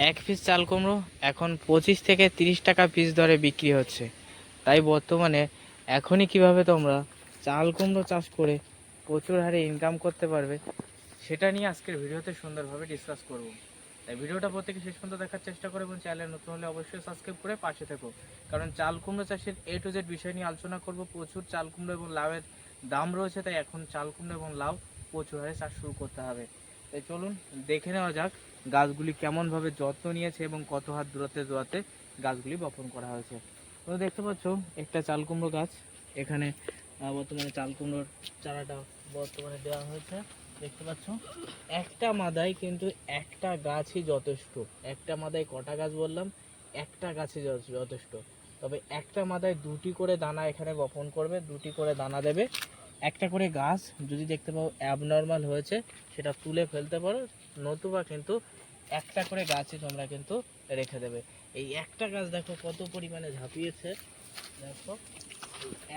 এক পিস চাল কুমড়ো এখন 25 থেকে 30 টাকা পিস দরে বিক্রি হচ্ছে। তাই বর্তমানে এখনই কিভাবে তোমরা চাল কুমড়ো চাষ করে প্রচুর হারে ইনকাম করতে পারবে সেটা নিয়ে আজকের ভিডিওতে সুন্দরভাবে ডিসকাস করব। তাই ভিডিওটা প্রত্যেকে শেষ পর্যন্ত দেখার চেষ্টা করো এবং চ্যানেলে নতুন হলে অবশ্যই সাবস্ক্রাইব করে পাশে থেকো, কারণ চাল কুমড়ো চাষের A to Z বিষয় নিয়ে আলোচনা করব। প্রচুর চাল কুমড়ো এবং লাউয়ের দাম রয়েছে, তাই এখন চাল কুমড়ো এবং লাউ প্রচুর হারে চাষ শুরু করতে হবে। তাই চলুন দেখে নেওয়া যাক গাছগুলি কেমনভাবে যত্ন নিয়েছে এবং কত হাত দূরত্বে গাছগুলি বপন করা হয়েছে। তো দেখতে পাচ্ছ একটা চাল কুমড়ো গাছ, এখানে বর্তমানে চাল কুমড়োর চারাটা বর্তমানে দেওয়া হয়েছে। দেখতে পাচ্ছ একটা মাদায় কিন্তু একটা গাছই যথেষ্ট। একটা মাদায় কটা গাছ বললাম, একটা গাছই যথেষ্ট। তবে একটা মাদায় দুটি করে দানা এখানে বপন করবে, দুটি করে দানা দেবে। একটা করে গাছ যদি দেখতে পাও অ্যাবনর্মাল হয়েছে সেটা তুলে ফেলতে পারো, নতুবা কিন্তু একটা করে গাছই তোমরা কিন্তু রেখে দেবে। এই একটা গাছ দেখো কত পরিমাণে ঝাঁপিয়েছে, দেখো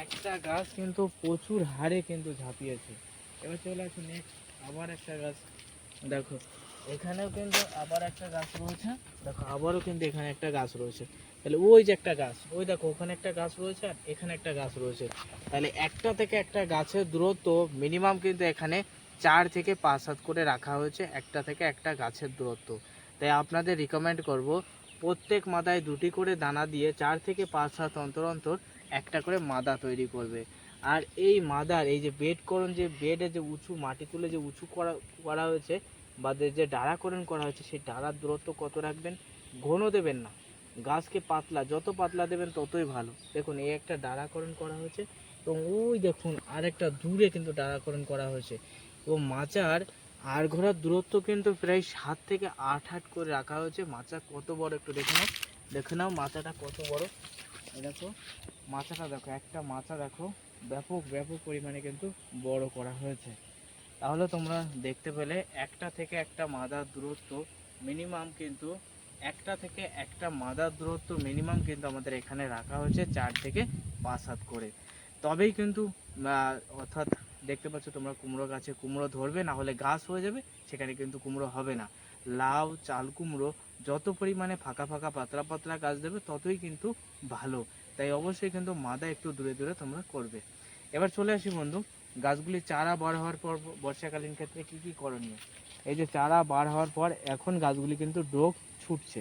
একটা গাছ কিন্তু প্রচুর হারে কিন্তু ঝাঁপিয়েছে। এবার চলে আসুন নেক্সট, আবার একটা গাছ দেখো, এখানেও কিন্তু আবার একটা গাছ রয়েছে। দেখো আবারও কিন্তু এখানে একটা গাছ রয়েছে। তাহলে ওই যে একটা গাছ, ওই দেখো ওখানে একটা গাছ রয়েছে আর এখানে একটা গাছ রয়েছে। তাহলে একটা থেকে একটা গাছের দূরত্ব মিনিমাম কিন্তু এখানে 4 থেকে 5 হাত করে রাখা হয়েছে, একটা থেকে একটা গাছের দূরত্ব। তাই আপনাদের রিকমেন্ড করব প্রত্যেক মাদায় দুটি করে দানা দিয়ে 4 থেকে 5 হাত অন্তর অন্তর একটা করে মাদা তৈরি করবে। আর এই মাদার এই যে বেডকরণ, যে বেডে যে উঁচু মাটি তুলে যে উঁচু করা করা হয়েছে বা যে ডাঁড়াকরণ করা হয়েছে, সেই ডাঁড়ার দূরত্ব কত রাখবেন, ঘন দেবেন না। গাছকে পাতলা, যত পাতলা দেবেন ততই ভালো। দেখুন এই একটা ডাঁড়াকরণ করা হয়েছে এবং ওই দেখুন আরেকটা দূরে কিন্তু ডাঁড়াকরণ করা হয়েছে। এবং মাচার আর ঘোরার দূরত্ব কিন্তু প্রায় 7 থেকে 8 হাত করে রাখা হয়েছে। মাচা কত বড় একটু দেখে নাও, দেখে নাও মাচাটা কত বড়। দেখো মাচাটা দেখো, একটা মাচা দেখো ব্যাপক ব্যাপক পরিমাণে কিন্তু বড় করা হয়েছে। তাহলে তোমরা দেখতে পেলে একটা থেকে একটা মাদার দূরত্ব মিনিমাম কিন্তু, একটা থেকে একটা মাদার দূরত্ব মিনিমাম কিন্তু আমাদের এখানে রাখা হয়েছে 4 থেকে 5 হাত করে। তবেই কিন্তু অর্থাৎ দেখতে পাচ্ছ তোমরা কুমড়ো গাছে কুমড়ো ধরবে, না হলে গাছ হয়ে যাবে, সেখানে কিন্তু কুমড়ো হবে না। লাউ চাল কুমড়ো যত পরিমাণে ফাঁকা ফাঁকা পাতলা পাতলা গাছ দেবে ততই কিন্তু ভালো। তাই অবশ্যই কিন্তু মাদা একটু দূরে দূরে তোমরা করবে। এবার চলে আসি বন্ধু, গাছগুলি চারা বার হওয়ার পর বর্ষাকালীন ক্ষেত্রে কি কি করণীয়। এই যে চারা বার হওয়ার পর এখন গাছগুলি কিন্তু ডোক ছুটছে,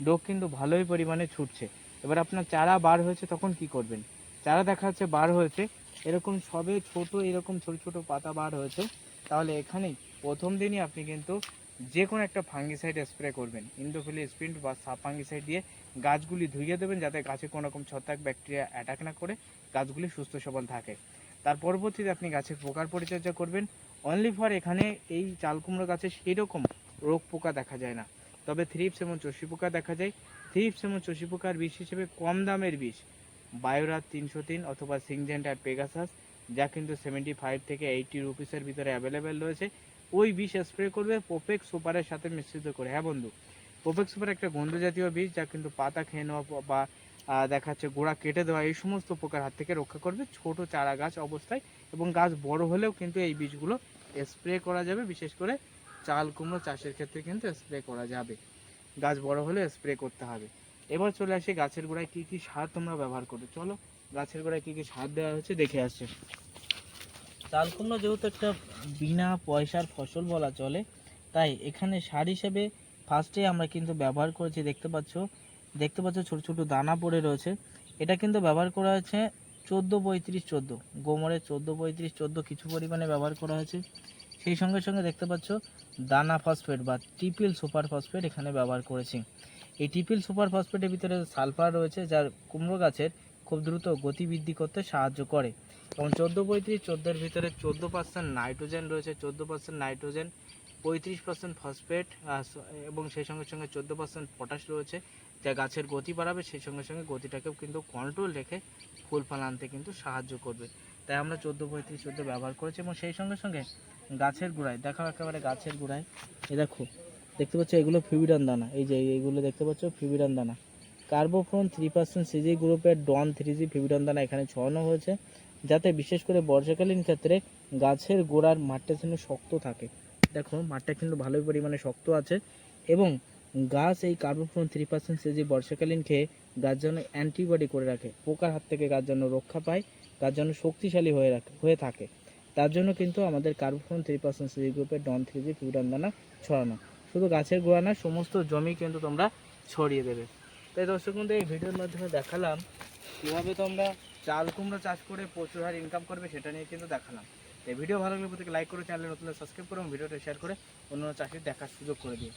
ডোক কিন্তু ভালোই পরিমাণে ছুটছে। এবার আপনার চারা বার হয়েছে তখন কি করবেন, চারা দেখা যাচ্ছে বার হয়েছে এরকম সবে ছোট, এরকম ছোট ছোট পাতা বার হয়েছে, তাহলে এখানেই প্রথম দিনই আপনি কিন্তু যে কোনো একটা ফাঙ্গিসাইড স্প্রে করবেন, ইন্ডোফিলি স্প্রিন্ট বা সাব ফাঙ্গিসাইড দিয়ে গাছগুলি ধুইয়ে দেবেন, যাতে গাছে কোনো রকম ছত্রাক ব্যাকটেরিয়া অ্যাটাক না করে গাছগুলি সুস্থ সবল থাকে। তার পরবর্তীতে আপনি গাছের পোকার পরিচর্যা করবেন। অনলি ফর এখানে এই চাল কুমড়ো গাছে সেই রকম রোগ পোকা দেখা যায় না, তবে থ্রিপস এবং চষি পোকা দেখা যায়। থ্রিপস এবং চষি পোকার বিষ হিসেবে কম দামের বিষ বায়োরাত 303 অথবা সিংজেন্ট আর পেগাসাস, যা কিন্তু 75 থেকে 80 রুপিসের ভিতরে অ্যাভেলেবেল রয়েছে। ওই বিষ স্প্রে করবে প্রোপেক্স সুপারের সাথে মিশ্রিত করে। হ্যাঁ বন্ধু, প্রোপেক্স সুপার একটা গন্ধ জাতীয় বিষ, যা কিন্তু পাতা খেয়ে নেওয়া বা দেখা যাচ্ছে গোড়া কেটে দেওয়া এই সমস্ত পোকার হাত থেকে রক্ষা করবে ছোট চারা গাছ অবস্থায়। এবং গাছ বড় হলেও কিন্তু এই বীজগুলো স্প্রে করা যাবে, বিশেষ করে চাল কুমড়ো চাষের ক্ষেত্রে কিন্তু স্প্রে করা যাবে। গাছ বড় হলে স্প্রে করতে হবে। এবার চলে আসি গাছের গোড়ায় কি কি সার তোমরা ব্যবহার করবে। চলো গাছের গোড়ায় কি কি সার দেওয়া হচ্ছে দেখে আসছে। চাল কুমড়ো যেহেতু একটা বিনা পয়সার ফসল বলা চলে, তাই এখানে সার হিসেবে ফার্স্টে আমরা কিন্তু ব্যবহার করেছি, দেখতে পাচ্ছ ছোট ছোট দানা পড়ে রয়েছে। এটা কিন্তু ব্যবহার করা হয়েছে 14-35-14 গোমরের 14-35-14 কিছু পরিমাণে ব্যবহার করা হয়েছে। সেই সঙ্গে সঙ্গে দেখতে পাচ্ছ দানা ফসফেট বা ট্রিপল সুপার ফসফেট এখানে ব্যবহার করেছি। এই ট্রিপল সুপার ফসফেটের ভিতরে সালফার রয়েছে, যার কুমড়ো গাছের খুব দ্রুত গতি বৃদ্ধি করতে সাহায্য করে। এবং 14-35-14-এর ভিতরে 14% নাইট্রোজেন রয়েছে, 14% নাইট্রোজেন, 35% ফসফেট এবং সেই সঙ্গে সঙ্গে 14% পটাশ রয়েছে, যা গাছের গতি বাড়াবে, সেই সঙ্গে সঙ্গে গতিটাকেও কিন্তু কন্ট্রোল রেখে ফুল ফল আনতে কিন্তু সাহায্য করবে। তাই আমরা 14-35-14 ব্যবহার করেছি। এবং সেই সঙ্গে সঙ্গে গাছের গোড়ায় দেখাও, একেবারে গাছের গোড়ায় এ দেখো, দেখতে পাচ্ছ এগুলো ফিবিডান দানা, এই যে এইগুলো দেখতে পাচ্ছ ফিবিডান দানা, কার্বোফ্রন 3% সিজি গ্রুপের ডন 3G ফিবিডান দানা এখানে ছড়ানো হয়েছে, যাতে বিশেষ করে বর্ষাকালীন ক্ষেত্রে গাছের গোড়ার মাঠটা যেন শক্ত থাকে। দেখো মাঠটা কিন্তু ভালোই পরিমাণে শক্ত আছে এবং গাছ এই কার্বোফোন 3% যে বর্ষাকালীন খেয়ে গাছ যেন অ্যান্টিবডি করে রাখে, পোকার হাত থেকে গাছ যেন রক্ষা পায়, গাছ যেন শক্তিশালী হয়ে থাকে। তার জন্য কিন্তু আমাদের কার্বোফোন 3% গ্রুপের ডন 3G ফিউরান দানা ছড়ানো, শুধু গাছের গোড়া না, সমস্ত জমি কিন্তু তোমরা ছড়িয়ে দেবে। তাই দর্শক বন্ধু, এই ভিডিওর মাধ্যমে দেখালাম কীভাবে তোমরা চাল কুমড়ো চাষ করে প্রচুর হারে ইনকাম করবে, সেটা নিয়ে কিন্তু দেখালাম। এই ভিডিও ভালো লাগলে প্রত্যেকে লাইক করে, চ্যানেলে নতুন সাবস্ক্রাইব করে এবং ভিডিওটা শেয়ার করে অন্য চাষির দেখার সুযোগ করে দিও।